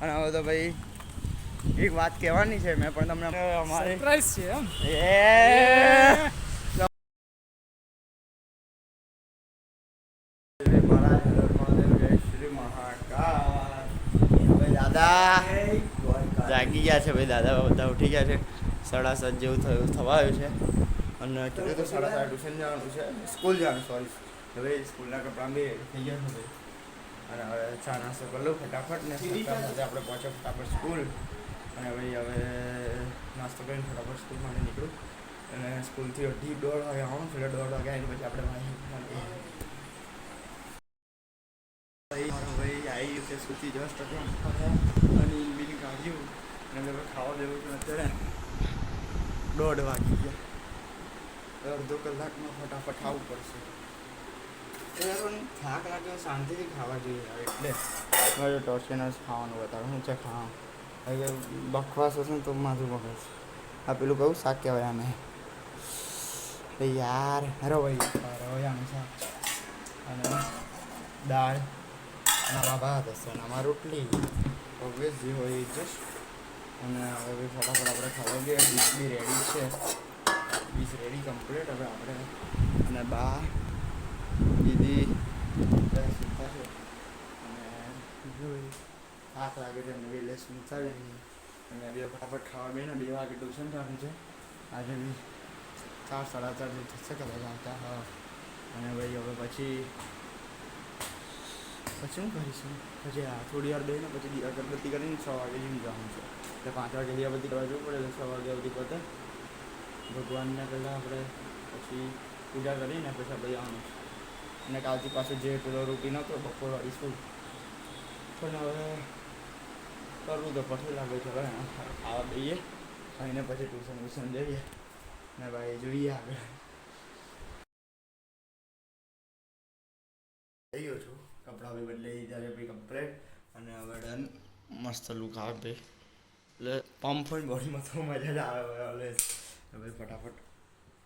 અને હવે તો ભાઈ એક વાત કહેવાની છે મેં પણ તમને અમારે સરપ્રાઈઝ છે એમ શ્રી મહાકાળ ભાઈ દાદા જાગી ગયા છે ભાઈ દાદા બધા ઉઠી ગયા છે 7:30 જેવું થવા આવ્યું છે અને કીધું તો 7:30 ટ્યુશન જવાનું છે સ્કૂલ જવાનું સોરી હવે સ્કૂલના કપડાં બી થઈ ગયા છે ભાઈ અને હવે ચા નાસ્તો કરી લઉં ફટાફટ ને આપણે પહોંચો ફટાફટ સ્કૂલ અને ભાઈ હવે નાસ્તો કરીને ફટાફટ સ્કૂલ માટે નીકળું અને સ્કૂલથી 1:30 વાગે આવવાનું એટલે 1:30 વાગે આવીને પછી આપણે ભાઈ આવી ગયું છે સ્કૂલથી જસ્ટ અને બિલ કાઢ્યું અને હવે ખાવા દેવું છે અત્યારે 1:30 વાગી ગયા અડધો કલાકમાં ફટાફટ ખાવું પડશે એ પણ થાક લાગ્યો શાંતિથી ખાવા જોઈએ એટલે મારે ટોર્ચેનર્સ ખાવાનું બતાવું શું છે ખાવાનું હવે બકવાસ હશે ને તો માથું બગડશે આ પેલું કહું શાક કહેવાય આને યાર રવૈયાનું શાક અને દાળ અને આમાં ભાત હશે અને આમાં રોટલી ઓબ્વિયસ જે હોય એ જસ્ટ અને હવે ફટાફટ આપણે ખાવા ગયા ડીશ બી રેડી છે ડીશ રેડી કમ્પ્લીટ હવે આપણે અને બા દીદી સીધા છે અને થાક લાગે છે અને એટલે સુનસાડી અને બે ફટાફટ ખાવા બેને 2 વાગે ટ્યુશન જવાનું છે આજે બી 4 સાડા 4 થશે કદાચ આવતા હા અને ભાઈ હવે પછી શું કરીશું પછી થોડી વાર બેને પછી અગરબત્તી કરીને 6 વાગે જીમ જવાનું છે એટલે 5 વાગે દીવાબત્તી કરવા જવું પડે એટલે 6 વાગે સુધી પતે ભગવાનને પહેલાં આપણે પછી પૂજા કરીને પછી આપણે જવાનું અને કાલથી પાછું જે પેલો રૂટીન હતો બપોરવાળી સ્કૂલ પણ હવે કરવું તો પછી લાગે છે હવે ખાવા દઈએ ખાઈને પછી ટ્યુશન જઈએ ને ભાઈ જોઈએ આગળ થઈ ગયો છું કપડાં બી બદલાઈ ત્યારે ભાઈ કમ્પ્લેટ અને હવે ડન મસ્ત લુક આવે ભાઈ એટલે પંપ હોય બોડીમાં તો મજા જ આવે ઓલવેઝ હવે ફટાફટ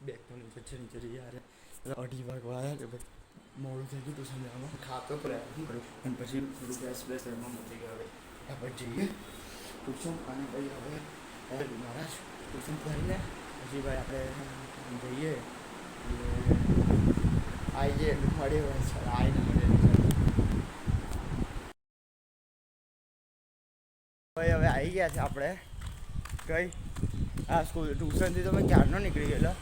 બેગ તો નીચે છે નીચે જઈએ યારે 2:30 વાગવા આવ્યા કે ભાઈ મોડું થઈ ગયું ટ્યુશન જવામાં ખાતો તો અને પછી થોડું બેસ એમાં મૂકી ગયો હવે આપણે જઈએ ટ્યુશન અને ભાઈ હવે મહારાજ ટ્યુશન કરીને પછી ભાઈ આપણે જઈએ આવી જઈએ મળે આવીને મળે ભાઈ હવે આવી ગયા છે આપણે કઈ આ સ્કૂલ ટ્યુશનથી તો મેં ક્યારનો નીકળી ગયેલો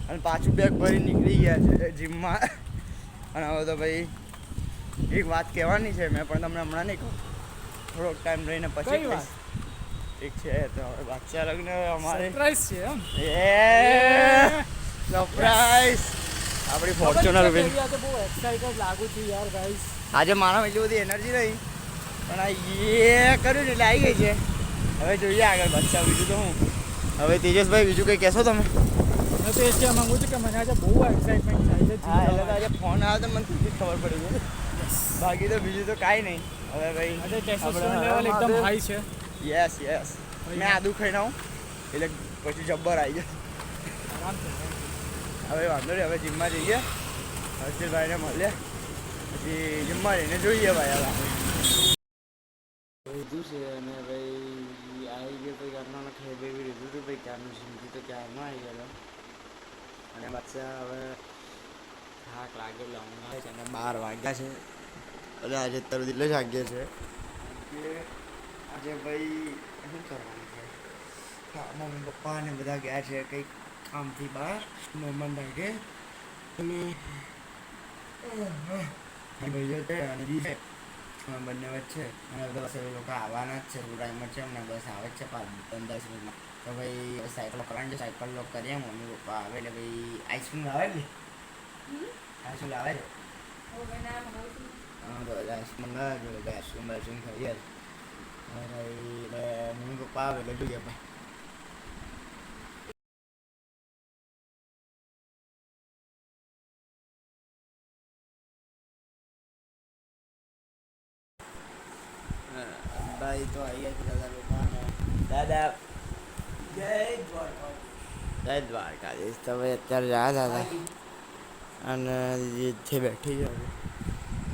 અને પાછું બેગ ભરી નીકળી ગયા છે જીમમાં અને હવે તો ભાઈ એક વાત કહેવાની છે મેં પણ તમને હમણાં નહીં કહું થોડોક ટાઈમ રહીને પછી એક છે તો હવે બાદશાહ લગ્ન અમારે સરપ્રાઈઝ છે એમ સરપ્રાઈઝ આપણી ફોર્ચ્યુનર બહુ એક્સાઇટેડ લાગુ છું યાર ગાઈસ આજે મારામાં એટલી બધી એનર્જી નહીં પણ આ કર્યું ને એટલે આવી ગઈ છે હવે જોઈએ આગળ બાદશાહ બીજું તો હું હવે તેજસભાઈ બીજું કંઈ કહેશો તમે હું તો એ કહેવા માંગુ છું કે મને આજે બહુ એક્સાઇટમેન્ટ થાય છે હા એટલે તો આજે ફોન આવ્યો તો મને ખુશી ખબર પડી ગઈ બાકી તો બીજું તો કાંઈ નહીં હવે ભાઈ આજે ટેસ્ટોસ્ટેરોન લેવલ એકદમ હાઈ છે યસ મેં આદુ ખાઈને આવું એટલે પછી જબ્બર આવી જાય આરામથી હવે વાંધો નહીં હવે જીમમાં જઈએ હર્ષિલભાઈને મળીએ પછી જીમમાં જઈને જોઈએ ભાઈ હવે લીધું છે અને ભાઈ આવી ગયો ભાઈ ઘરના ખાઈ બેવી લીધું હતું ભાઈ ક્યારનું જીમથી તો ક્યારનું આવી ગયેલો અને બાદશાહ હવે થાક લાગેલો ઊંઘ છે અને 12 વાગ્યા છે એટલે આજે અત્યાર સુધી એટલે જ વાગ્યા છે કે આજે ભાઈ શું કરવાનું છે હા મમ્મી પપ્પા ને બધા ગયા છે કંઈક કામથી બહાર મહેમાન લાગે અને ભાઈઓ છે અને છે બંને વચ્ચે અને બસ એ લોકો આવવાના જ છે ટાઈમ જ છે એમને બસ આવે જ છે 5-10 મિનિટમાં તો ભાઈ સાયકલ કરવાની છે સાયકલ લોક કરીએ મમ્મી પપ્પા આવે એટલે ભાઈ આઈસ્ક્રીમ આવે ને આઈસ્ક્રીમ આવે છે હા તો આઈસ્ક્રીમ મંગાવે છે આઈસ્ક્રીમ ખાઈએ ભાઈ મમ્મી પપ્પા આવે એટલે જોઈએ ભાઈ ભાઈ તો આવી ગયા છે દાદા લોકો દાદા જય દ્વારકાધીશ તમે અત્યારે રહ્યા દાદા અને જે બેઠી છે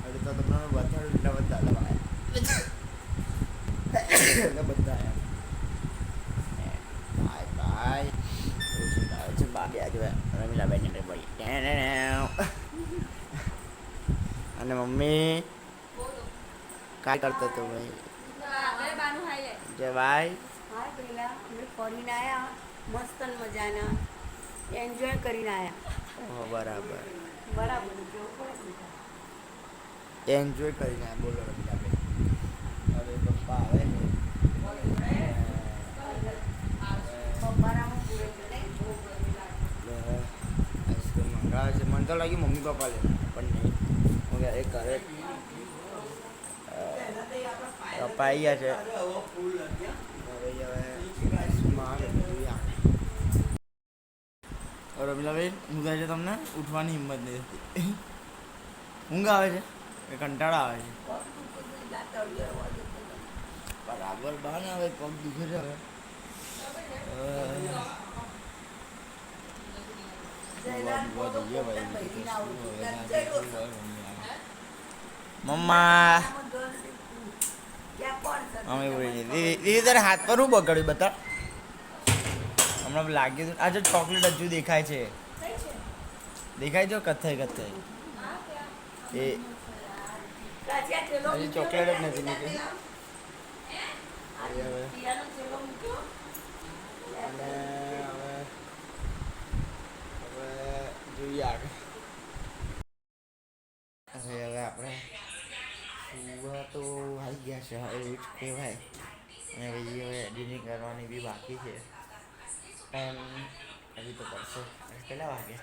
હવે તો તમને બતાડું એટલા બધા દાદા એટલે બધા એમ બાય બાય છે બાકી આજે રમીલાબેન ને ભાઈ અને મમ્મી काय करतो तो भाई जय भाई હા પહેલા અમે ફરીને આવ્યા મસ્ત ને મજાના એન્જોય કરીને આવ્યા બરાબર બરાબર જોવું પડે એન્જોય કરીને બોલો રમીલાબેન હવે પપ્પા આવે છે બપોરામાં પૂરે નહીં બહુ ગરમી લાગે આઈસ્ક્રીમ મંગાવે છે મને તો લાગ્યું મમ્મી પપ્પા લે પણ નહીં હું એ કરે પપ્પા આવી ગયા છે હવે આઈસ્ક્રીમ આવે જોઈએ રમીલાબેન ઊંઘ આવે છે તમને ઉઠવાની હિંમત નહીં થતી ઊંઘ આવે છે કે કંટાળા આવે છે બરાબર બહાર આવે પગ દુખે છે હવે મમ્મા અમે દીદી તારે હાથ પર હું બગાડ્યું બતા હમણાં લાગ્યું હતું આજે ચોકલેટ હજુ દેખાય છે દેખાય છે કથ્થઈ કથ્થઈ એ હજી ચોકલેટ જ નથી નીકળી અને હવે જોઈએ આગળ હવે આપણે સુવા તો આવી ગયા છે હવે એવું જ કહેવાય અને પછી હવે એડિટિંગ કરવાની બી બાકી છે ટાઈમ હજી તો પડશે કેટલા વાગે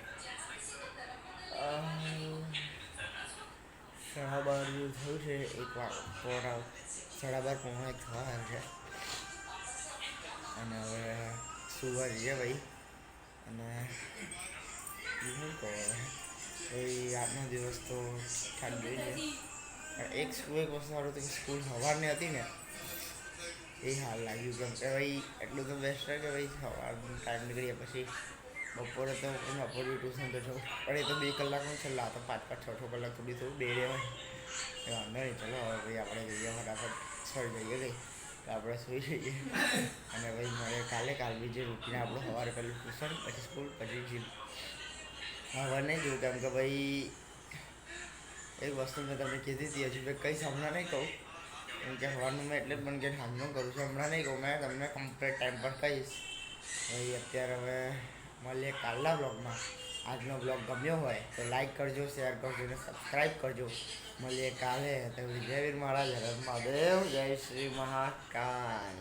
12:30 જેવું થયું છે એક વાર 12:30 પોણા 1 થવાના છે અને હવે સુવા જઈએ ભાઈ અને શું કહો ભાઈ આજનો દિવસ તો ઠાક જોઈએ એક વસ્તુ સારું હતું કે સ્કૂલ સવારની હતી ને એ હાલ લાગ્યું કેમ કે ભાઈ એટલું તો બેસ્ટ છે કે ભાઈ સવારનો ટાઈમ નીકળીએ પછી બપોરે તો બપોરે ટ્યુશન તો જવું પણ એ તો 2 કલાકનું છેલ્લા તો 5-6 કલાક થોડી થોડું બે રહેવાય એ વાંધો નહીં ચલો હવે ભાઈ આપણે જઈએ ફટાફટ સોરી જઈએ ગઈ તો આપણે સુઈ જઈએ અને ભાઈ મળે કાલ બીજી રૂટીન આપણું સવારે પહેલું ટ્યુશન પછી સ્કૂલ પછી જીમ હવે નહીં જોયું કેમ કે ભાઈ એક વસ્તુ મેં તમને કીધી હતી હજુ મેં કંઈ હમણાં નહીં કહું કેમ કે સવારનું મેં એટલે જ મને કે સામનો કરું છું હમણાં નહીં કહું મેં તમને કમ્પ્લીટ ટાઈમ પર કહીશ ભાઈ અત્યારે હવે મળીએ કાલના બ્લોગમાં આજનો બ્લોગ ગમ્યો હોય તો લાઈક કરજો શેર કરજો અને સબસ્ક્રાઈબ કરજો મળીએ કાલે તો જય વીર મહારાજ હર મહાદેવ જય શ્રી મહાકાલ